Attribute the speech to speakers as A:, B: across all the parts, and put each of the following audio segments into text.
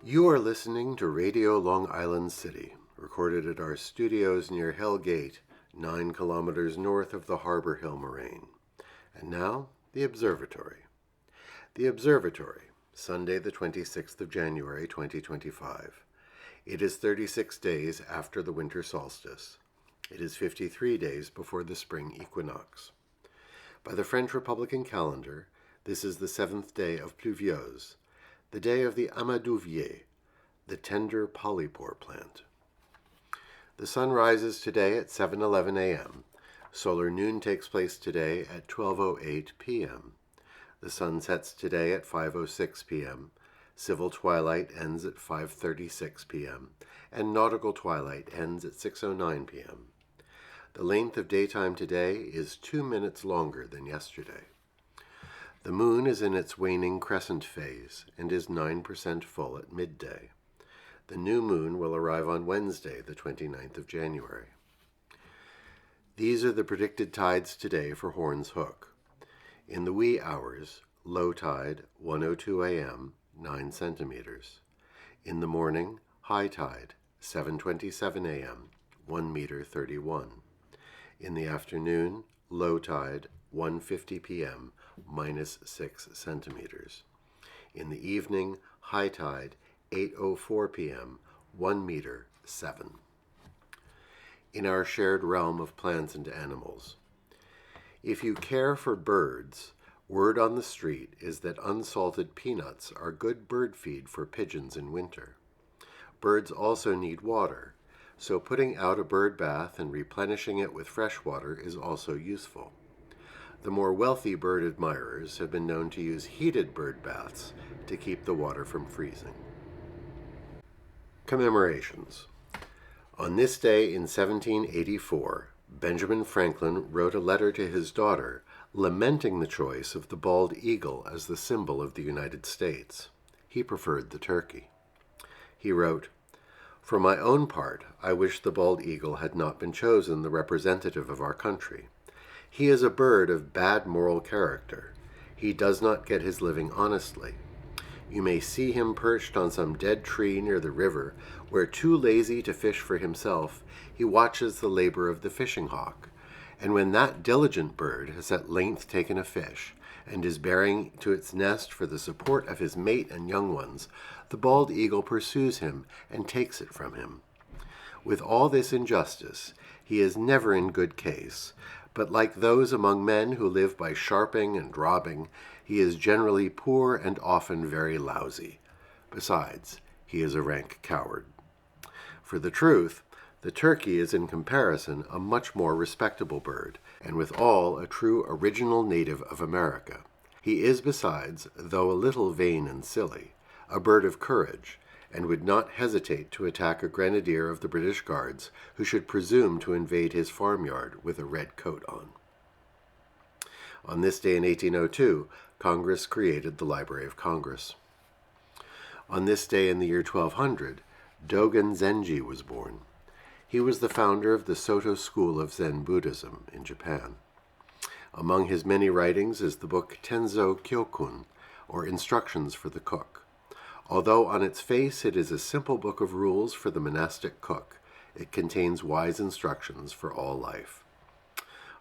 A: You are listening to Radio Long Island City, recorded at our studios near Hell Gate, 9 kilometers north of the Harbor Hill Moraine. And now, the Observatory. The Observatory, Sunday the 26th of January, 2025. It is 36 days after the winter solstice. It is 53 days before the spring equinox. By the French Republican calendar, this is the 7th day of Pluvieuse, the day of the Amadouvier, the tender polypore plant. The sun rises today at 7:11 a.m. Solar noon takes place today at 12:08 p.m. The sun sets today at 5:06 p.m. Civil twilight ends at 5:36 p.m. and nautical twilight ends at 6:09 p.m. The length of daytime today is 2 minutes longer than yesterday. The moon is in its waning crescent phase and is 9% full at midday. The new moon will arrive on Wednesday, the 29th of January. These are the predicted tides today for Horns Hook. In the wee hours, low tide, 1:02 a.m., 9 centimeters. In the morning, high tide, 7:27 a.m., 1 meter 31. In the afternoon, low tide, 1:50 p.m., minus 6 centimeters. In the evening, high tide, 8:04 p.m., 1 meter 7. In our shared realm of plants and animals. If you care for birds, word on the street is that unsalted peanuts are good bird feed for pigeons in winter. Birds also need water, so putting out a bird bath and replenishing it with fresh water is also useful. The more wealthy bird admirers have been known to use heated bird baths to keep the water from freezing. Commemorations. On this day in 1784, Benjamin Franklin wrote a letter to his daughter lamenting the choice of the bald eagle as the symbol of the United States. He preferred the turkey. He wrote, "For my own part, I wish the bald eagle had not been chosen the representative of our country. He is a bird of bad moral character. He does not get his living honestly. You may see him perched on some dead tree near the river, where, too lazy to fish for himself, he watches the labor of the fishing hawk. And when that diligent bird has at length taken a fish, and is bearing to its nest for the support of his mate and young ones, the bald eagle pursues him and takes it from him. With all this injustice, he is never in good case, but like those among men who live by sharping and robbing, he is generally poor and often very lousy. Besides, he is a rank coward. For the truth, the turkey is in comparison a much more respectable bird, and withal a true original native of America. He is besides, though a little vain and silly, a bird of courage, and would not hesitate to attack a grenadier of the British Guards who should presume to invade his farmyard with a red coat on. On this day in 1802, Congress created the Library of Congress. On this day in the year 1200, Dogen Zenji was born. He was the founder of the Soto school of Zen Buddhism in Japan. Among his many writings is the book Tenzo Kyokun, or Instructions for the Cook. Although on its face it is a simple book of rules for the monastic cook, it contains wise instructions for all life.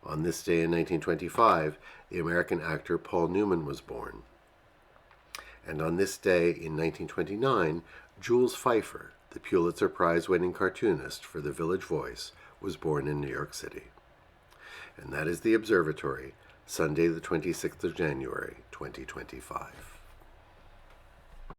A: On this day in 1925, the American actor Paul Newman was born. And on this day in 1929, Jules Feiffer, the Pulitzer Prize-winning cartoonist for The Village Voice, was born in New York City. And that is the Observatory, Sunday the 26th of January, 2025.